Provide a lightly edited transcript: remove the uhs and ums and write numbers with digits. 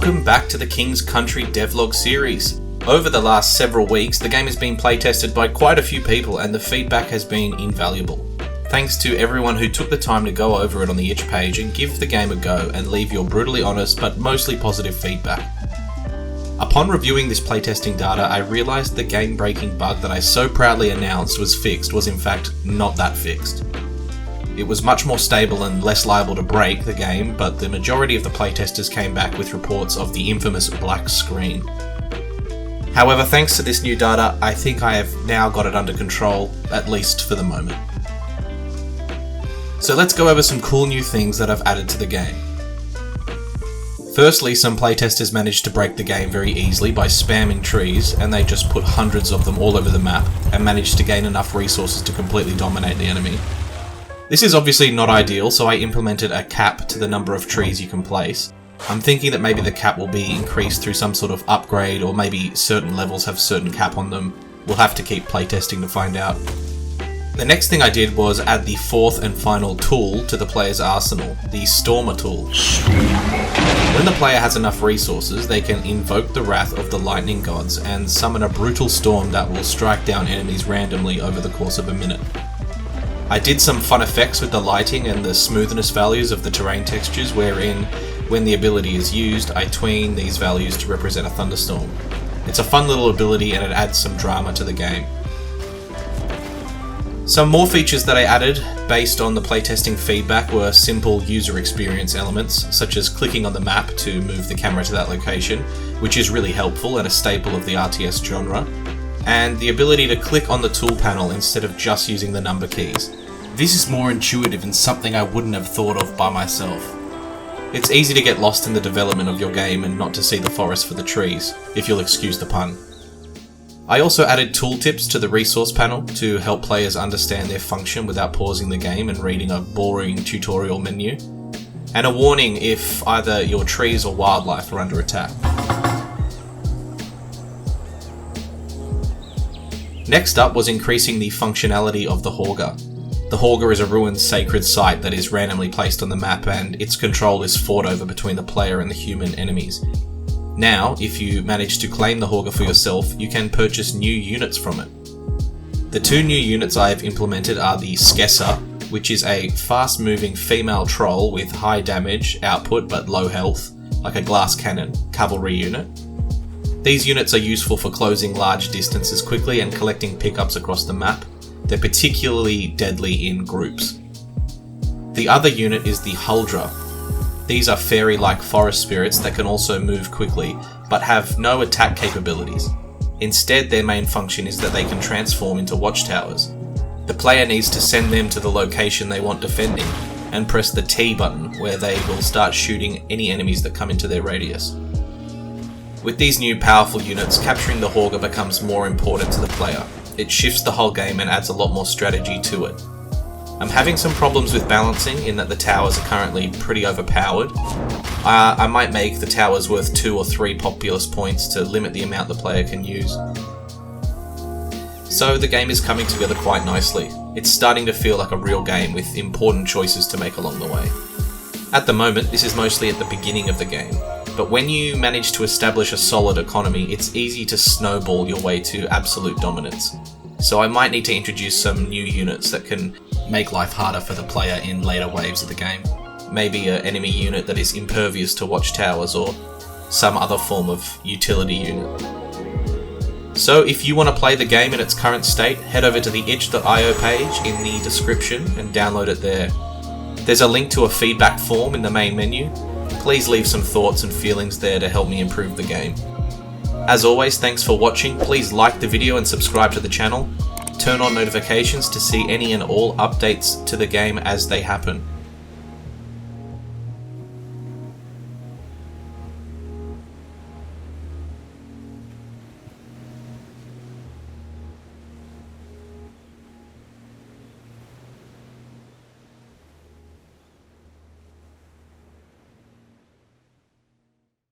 Welcome back to the King's Country Devlog series. Over the last several weeks, the game has been playtested by quite a few people and the feedback has been invaluable. Thanks to everyone who took the time to go over it on the itch page and give the game a go and leave your brutally honest but mostly positive feedback. Upon reviewing this playtesting data, I realised the game-breaking bug that I so proudly announced was fixed was in fact not that fixed. It was much more stable and less liable to break the game, but the majority of the playtesters came back with reports of the infamous black screen. However, thanks to this new data, I think I have now got it under control, at least for the moment. So let's go over some cool new things that I've added to the game. Firstly, some playtesters managed to break the game very easily by spamming trees, and they just put hundreds of them all over the map and managed to gain enough resources to completely dominate the enemy. This is obviously not ideal, so I implemented a cap to the number of trees you can place. I'm thinking that maybe the cap will be increased through some sort of upgrade, or maybe certain levels have certain cap on them. We'll have to keep playtesting to find out. The next thing I did was add the fourth and final tool to the player's arsenal, the Stormer tool. When the player has enough resources, they can invoke the wrath of the lightning gods and summon a brutal storm that will strike down enemies randomly over the course of a minute. I did some fun effects with the lighting and the smoothness values of the terrain textures, wherein, when the ability is used, I tween these values to represent a thunderstorm. It's a fun little ability and it adds some drama to the game. Some more features that I added based on the playtesting feedback were simple user experience elements, such as clicking on the map to move the camera to that location, which is really helpful and a staple of the RTS genre, and the ability to click on the tool panel instead of just using the number keys. This is more intuitive and something I wouldn't have thought of by myself. It's easy to get lost in the development of your game and not to see the forest for the trees, if you'll excuse the pun. I also added tooltips to the resource panel to help players understand their function without pausing the game and reading a boring tutorial menu, and a warning if either your trees or wildlife are under attack. Next up was increasing the functionality of the Hauger. The Hauger is a ruined sacred site that is randomly placed on the map, and its control is fought over between the player and the human enemies. Now, if you manage to claim the Hauger for yourself, you can purchase new units from it. The two new units I have implemented are the Skessa, which is a fast-moving female troll with high damage output but low health, like a glass cannon, cavalry unit. These units are useful for closing large distances quickly and collecting pickups across the map. They're particularly deadly in groups. The other unit is the Huldra. These are fairy-like forest spirits that can also move quickly, but have no attack capabilities. Instead, their main function is that they can transform into watchtowers. The player needs to send them to the location they want defending, and press the T button, where they will start shooting any enemies that come into their radius. With these new powerful units, capturing the Hauger becomes more important to the player. It shifts the whole game and adds a lot more strategy to it. I'm having some problems with balancing in that the towers are currently pretty overpowered. I might make the towers worth 2 or 3 populous points to limit the amount the player can use. So the game is coming together quite nicely. It's starting to feel like a real game with important choices to make along the way. At the moment, this is mostly at the beginning of the game, but when you manage to establish a solid economy, it's easy to snowball your way to absolute dominance. So I might need to introduce some new units that can make life harder for the player in later waves of the game. Maybe an enemy unit that is impervious to watchtowers or some other form of utility unit. So if you want to play the game in its current state, head over to the itch.io page in the description and download it there. There's a link to a feedback form in the main menu. Please leave some thoughts and feelings there to help me improve the game. As always, thanks for watching. Please like the video and subscribe to the channel. Turn on notifications to see any and all updates to the game as they happen.